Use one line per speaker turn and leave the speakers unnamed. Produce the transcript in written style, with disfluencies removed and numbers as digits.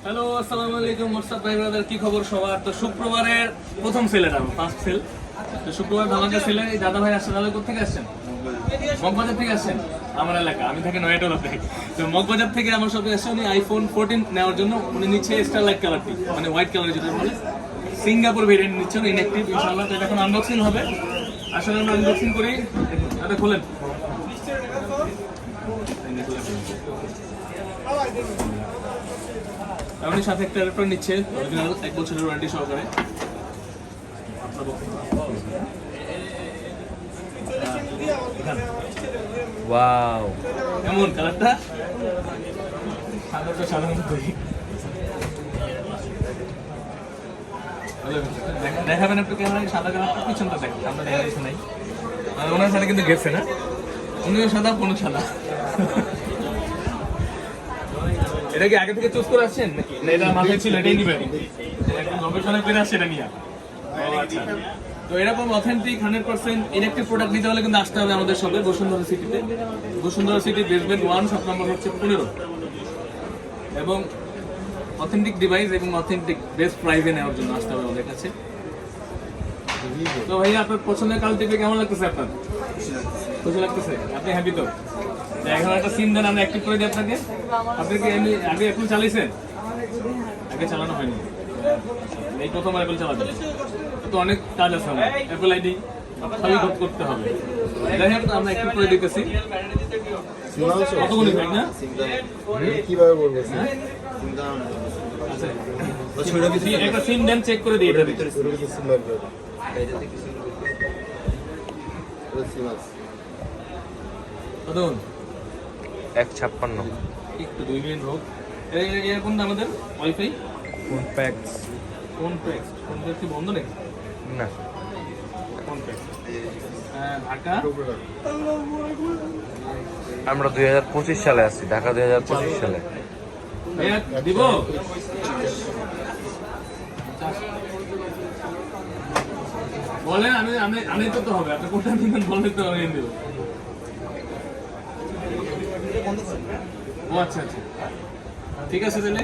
Hello, আসসালামু আলাইকুম মোরসাদ ভাই ব্রাদার, কি খবর সবার? তো শুক্রবারের প্রথম সেল, এটা ফার্স্ট সেল। তো শুক্রবার ধামাকা সেলে এই দাদা ভাই আসছেন। দাদা কোথা থেকে আসছেন? মগবাজার থেকে আসছেন। আমার এলাকা, আমি থাকি নয়াটোলাতে। তো মগবাজার থেকে আমার সাথে আসছে উনি আইফোন 14 নেওয়ার জন্য। উনি নিচ্ছে স্টারলাইট কালারটি, মানে হোয়াইট কালার যেটা বলে সিঙ্গাপুর ভেরিয়েন্ট নিচ্ছেন, ইনঅ্যাক্টিভ ইনশাআল্লাহ। তো এটা এখন আনবক্সিং হবে। আসলে আমরা আনবক্সিং করি, এটা খোলেন। উনি সাথে একটা অ্যাডাপ্টার নিচ্ছে, অরিজিনাল 1 বছরের ওয়ারেন্টি সহকারে।
ওয়াও,
কেমন কালারটা? সাদাটা সাধারণত দেখাবেন একটু ক্যামেরায়। সাদা কালারটা পিছনটা দেখেন, আমরা দেখা যাচ্ছে নাই। আর ওনার সাথে কিন্তু গেছে না, উনিও সাদা কোনো সাদা। এটা কি আগে থেকে চুজ করে আসছেন নাকি না এটা মাথায় ছিল এটাই নিবেন? একদম গবেষণা করে আসছে এটা নিয়ে। আচ্ছা, তো এরকম অথেন্টিক 100% ইলেকট্রিক প্রোডাক্ট নিতে হলে কিন্তু আসতে হবে আমাদের শপে বসুন্ধরা সিটিতে। Bashundhara city basement 1, shop number হচ্ছে 15। এবং অথেন্টিক ডিভাইস এবং অথেন্টিক বেস্ট প্রাইসে নেওয়ার জন্য আসতে হবে আমাদের কাছে। তো ভাইয়া, আপনার পছন্দের কাল থেকে কেমন লাগতেছে? আপনার খুশি লাগতেছে? আপনি হ্যাপি তো? এখন একটা সিম দেন, আমরা অ্যাক্টিভ করে দিই আপনাকে। আপনি কি এমনি আগে অ্যাপল চালিয়েছেন? আগে চালানো হয়নি, এই প্রথম অ্যাপল চালাবেন। তো অনেক কাজ আছে, আমার অ্যাপল আইডি সবই করতে হবে। যাই হোক, আমরা অ্যাক্টিভ করে দিতেছি। কতগুলি ভাই না
কিভাবে বলবো?
আচ্ছা, একটা সিম দেন, চেক করে দিই এটা ভিতরে। কতক্ষণ?
156
একটু 2 মিনিট হোক। এরকম আমাদের wifi
phone packs
phone packs কি বন্ধ নাকি?
না,
ফোন প্যাক্স ঢাকা।
আমরা 2025 সালে আছি, ঢাকা 2025 সালে।
দিব বলেন, আমি আমি আমি তো হবে। আপনি কোনটা দিবেন বললে তো আমি দেব। ও আচ্ছা আচ্ছা, ঠিক আছে তাহলে।